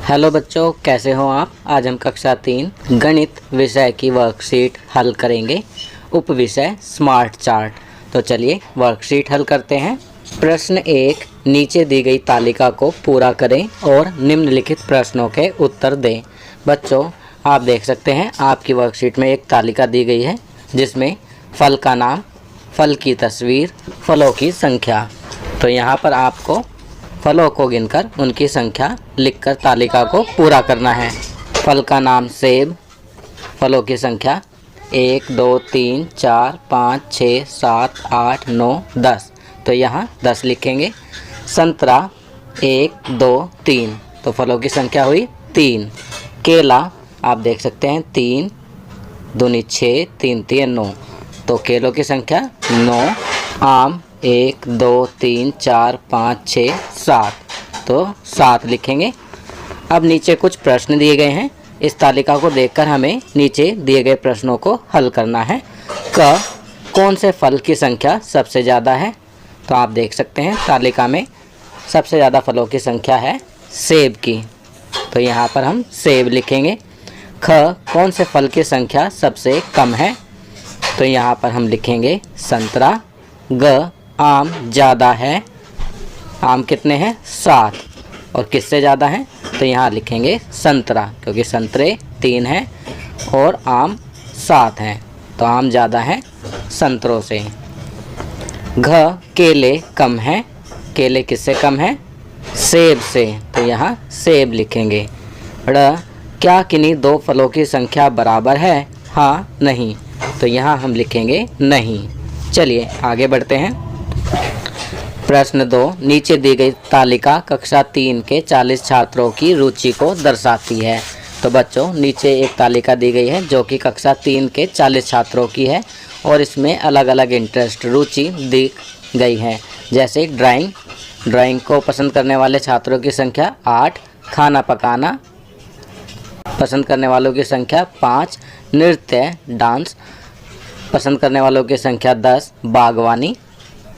Hello बच्चों, कैसे हो आप। आज हम कक्षा 3 गणित विषय की वर्कशीट हल करेंगे। उप विषय स्मार्ट चार्ट। तो चलिए वर्कशीट हल करते हैं। प्रश्न 1, नीचे दी गई तालिका को पूरा करें और निम्नलिखित प्रश्नों के उत्तर दें। बच्चों, आप देख सकते हैं आपकी वर्कशीट में एक तालिका दी गई है जिसमें फल का नाम, फल की तस्वीर, फलों की संख्या। तो यहाँ पर आपको फलों को गिनकर उनकी संख्या लिखकर तालिका को पूरा करना है। फल का नाम सेब, फलों की संख्या 1 2 3 4 5 6 7 8 9 10। तो यहाँ 10 लिखेंगे। संतरा 1 2 3, तो फलों की संख्या हुई 3। केला आप देख सकते हैं 3 दूनी 6 3 3 9, तो केलों की संख्या 9। आम 1 2 3 4 5 6 7, तो 7 लिखेंगे। अब नीचे कुछ प्रश्न दिए गए हैं। इस तालिका को देखकर हमें नीचे दिए गए प्रश्नों को हल करना है। क, कौन से फल की संख्या सबसे ज़्यादा है। तो आप देख सकते हैं तालिका में सबसे ज़्यादा फलों की संख्या है सेब की, तो यहाँ पर हम सेब लिखेंगे। ख, कौन से फल की संख्या सबसे कम है। तो यहाँ पर हम लिखेंगे संतरा। ग, आम ज़्यादा है। आम कितने हैं 7, और किससे ज़्यादा हैं। तो यहाँ लिखेंगे संतरा, क्योंकि संतरे 3 हैं और आम 7 हैं, तो आम ज़्यादा है संतरों से। घ, केले कम हैं। केले किससे कम हैं, सेब से, तो यहाँ सेब लिखेंगे। ड़, क्या किन्हीं दो फलों की संख्या बराबर है, हाँ नहीं, तो यहाँ हम लिखेंगे नहीं। चलिए आगे बढ़ते हैं। प्रश्न 2, नीचे दी गई तालिका कक्षा 3 के 40 छात्रों की रुचि को दर्शाती है। तो बच्चों, नीचे एक तालिका दी गई है जो कि कक्षा 3 के 40 छात्रों की है और इसमें अलग अलग इंटरेस्ट, रुचि दी गई है। जैसे ड्राइंग को पसंद करने वाले छात्रों की संख्या 8, खाना पकाना पसंद करने वालों की संख्या 5, नृत्य डांस पसंद करने वालों की संख्या 10, बागवानी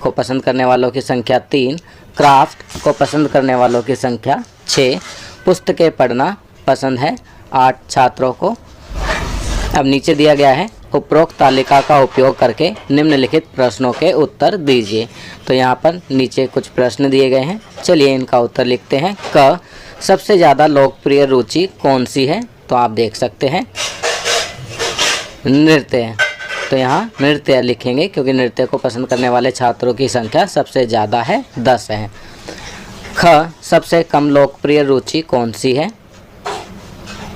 को पसंद करने वालों की संख्या 3, क्राफ्ट को पसंद करने वालों की संख्या 6, पुस्तकें पढ़ना पसंद है 8 छात्रों को। अब नीचे दिया गया है, उपरोक्त तालिका का उपयोग करके निम्नलिखित प्रश्नों के उत्तर दीजिए। तो यहाँ पर नीचे कुछ प्रश्न दिए गए हैं, चलिए इनका उत्तर लिखते हैं। क, सबसे ज़्यादा लोकप्रिय रुचि कौन सी है। तो आप देख सकते हैं नृत्य, तो यहाँ नृत्य लिखेंगे क्योंकि नृत्य को पसंद करने वाले छात्रों की संख्या सबसे ज़्यादा है 10 है। ख, सबसे कम लोकप्रिय रुचि कौन सी है।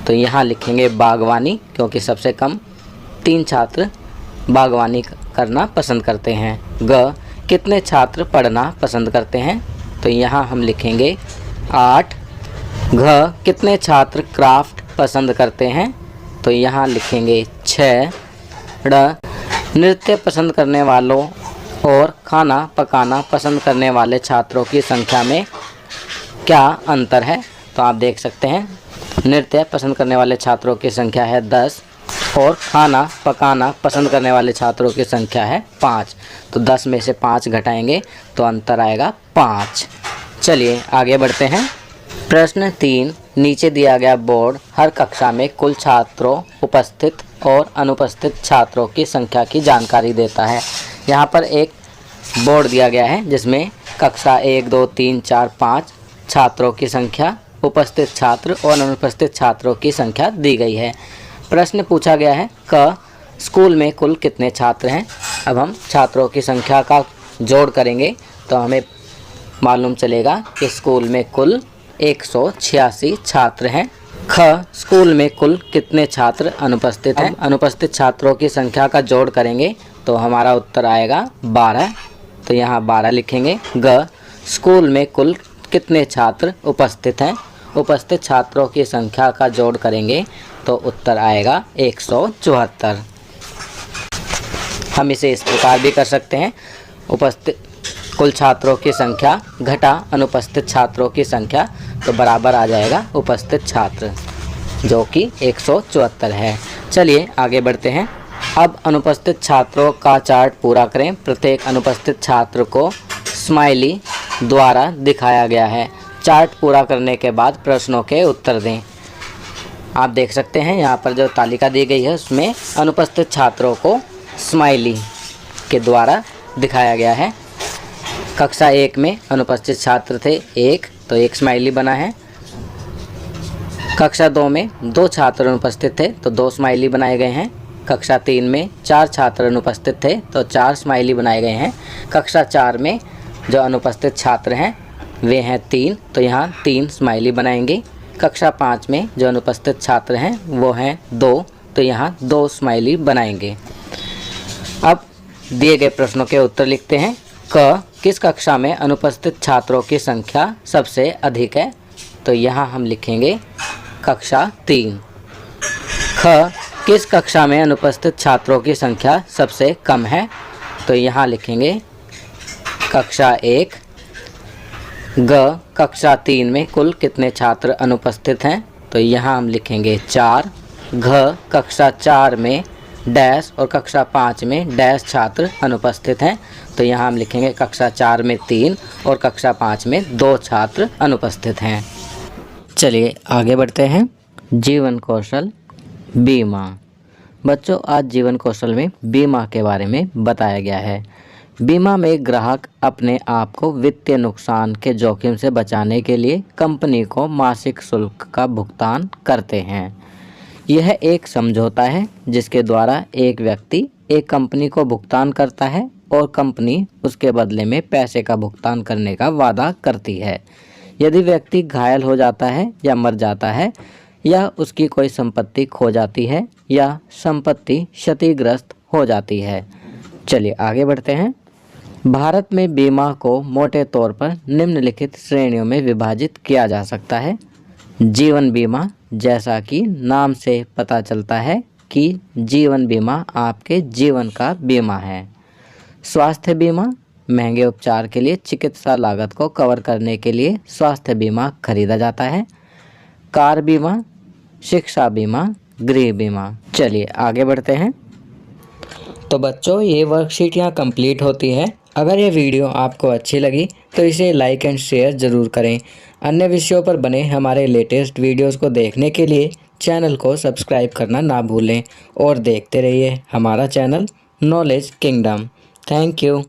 तो यहाँ लिखेंगे बागवानी, क्योंकि सबसे कम 3 छात्र बागवानी करना पसंद करते हैं। ग, कितने छात्र पढ़ना पसंद करते हैं। तो यहाँ हम लिखेंगे 8। घ, कितने छात्र क्राफ्ट पसंद करते हैं। तो यहाँ लिखेंगे 6। ड़, नृत्य पसंद करने वालों और खाना पकाना पसंद करने वाले छात्रों की संख्या में क्या अंतर है। तो आप देख सकते हैं नृत्य पसंद करने वाले छात्रों की संख्या है 10 और खाना पकाना पसंद करने वाले छात्रों की संख्या है 5। तो 10 में से 5 घटाएंगे तो अंतर आएगा 5। चलिए आगे बढ़ते हैं। प्रश्न 3, नीचे दिया गया बोर्ड हर कक्षा में कुल छात्रों उपस्थित और अनुपस्थित छात्रों की संख्या की जानकारी देता है। यहाँ पर एक बोर्ड दिया गया है जिसमें कक्षा 1 2 3 4 5 छात्रों की संख्या, उपस्थित छात्र और अनुपस्थित छात्रों की संख्या दी गई है। प्रश्न पूछा गया है, क, स्कूल में कुल कितने छात्र हैं। अब हम छात्रों की संख्या का जोड़ करेंगे तो हमें मालूम चलेगा कि स्कूल में कुल 186 छात्र हैं। ख, स्कूल में कुल कितने छात्र अनुपस्थित हैं। अनुपस्थित छात्रों की संख्या का जोड़ करेंगे तो हमारा उत्तर आएगा 12, तो यहाँ 12 लिखेंगे। ग, स्कूल में कुल कितने छात्र उपस्थित हैं। उपस्थित छात्रों की संख्या का जोड़ करेंगे तो उत्तर आएगा 174। हम इसे इस प्रकार भी कर सकते हैं, उपस्थित कुल छात्रों की संख्या घटा अनुपस्थित छात्रों की संख्या, तो बराबर आ जाएगा उपस्थित छात्र, जो कि 174 है। चलिए आगे बढ़ते हैं। अब अनुपस्थित छात्रों का चार्ट पूरा करें। प्रत्येक अनुपस्थित छात्र को स्माइली द्वारा दिखाया गया है। चार्ट पूरा करने के बाद प्रश्नों के उत्तर दें। आप देख सकते हैं यहाँ पर जो तालिका दी गई है उसमें अनुपस्थित छात्रों को स्माइली के द्वारा दिखाया गया है। कक्षा 1 में अनुपस्थित छात्र थे 1, तो 1 स्माइली बना है। कक्षा 2 में 2 छात्र अनुपस्थित थे तो 2 स्माइली बनाए गए हैं। कक्षा 3 में 4 छात्र अनुपस्थित थे तो 4 स्माइली बनाए गए हैं। कक्षा 4 में जो अनुपस्थित छात्र हैं वे हैं 3, तो यहाँ 3 स्माइली बनाएंगे। कक्षा 5 में जो अनुपस्थित छात्र हैं वो हैं 2, तो यहाँ 2 स्माइली बनाएंगे। अब दिए गए प्रश्नों के उत्तर लिखते हैं। क, किस कक्षा में अनुपस्थित छात्रों की संख्या सबसे अधिक है? तो यहाँ हम लिखेंगे कक्षा 3। ख, किस कक्षा में अनुपस्थित छात्रों की संख्या सबसे कम है? तो यहाँ लिखेंगे कक्षा 1। ग, कक्षा 3 में कुल कितने छात्र अनुपस्थित हैं? तो यहाँ हम लिखेंगे 4। घ, कक्षा 4 में डैश और कक्षा 5 में डैश छात्र अनुपस्थित हैं, तो यहाँ हम लिखेंगे कक्षा 4 में 3 और कक्षा 5 में 2 छात्र अनुपस्थित हैं। चलिए आगे बढ़ते हैं। जीवन कौशल बीमा। बच्चों, आज जीवन कौशल में बीमा के बारे में बताया गया है। बीमा में ग्राहक अपने आप को वित्तीय नुकसान के जोखिम से बचाने के लिए कंपनी को मासिक शुल्क का भुगतान करते हैं। यह एक समझौता है जिसके द्वारा एक व्यक्ति एक कंपनी को भुगतान करता है और कंपनी उसके बदले में पैसे का भुगतान करने का वादा करती है। यदि व्यक्ति घायल हो जाता है या मर जाता है या उसकी कोई संपत्ति खो जाती है या संपत्ति क्षतिग्रस्त हो जाती है। चलिए आगे बढ़ते हैं। भारत में बीमा को मोटे तौर पर निम्नलिखित श्रेणियों में विभाजित किया जा सकता है। जीवन बीमा, जैसा कि नाम से पता चलता है कि जीवन बीमा आपके जीवन का बीमा है। स्वास्थ्य बीमा, महंगे उपचार के लिए चिकित्सा लागत को कवर करने के लिए स्वास्थ्य बीमा खरीदा जाता है। कार बीमा, शिक्षा बीमा, गृह बीमा। चलिए आगे बढ़ते हैं। तो बच्चों, ये वर्कशीट यहाँ कंप्लीट होती है। अगर ये वीडियो आपको अच्छी लगी तो इसे लाइक एंड शेयर ज़रूर करें। अन्य विषयों पर बने हमारे लेटेस्ट वीडियोस को देखने के लिए चैनल को सब्सक्राइब करना ना भूलें और देखते रहिए हमारा channel knowledge kingdom. Thank you.